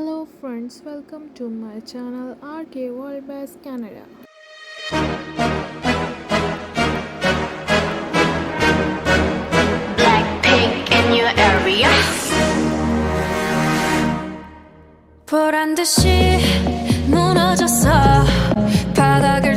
Hello friends, welcome to my channel RK World Best Canada. Blackpink in your area. 보란 듯이 무너졌어. 바닥을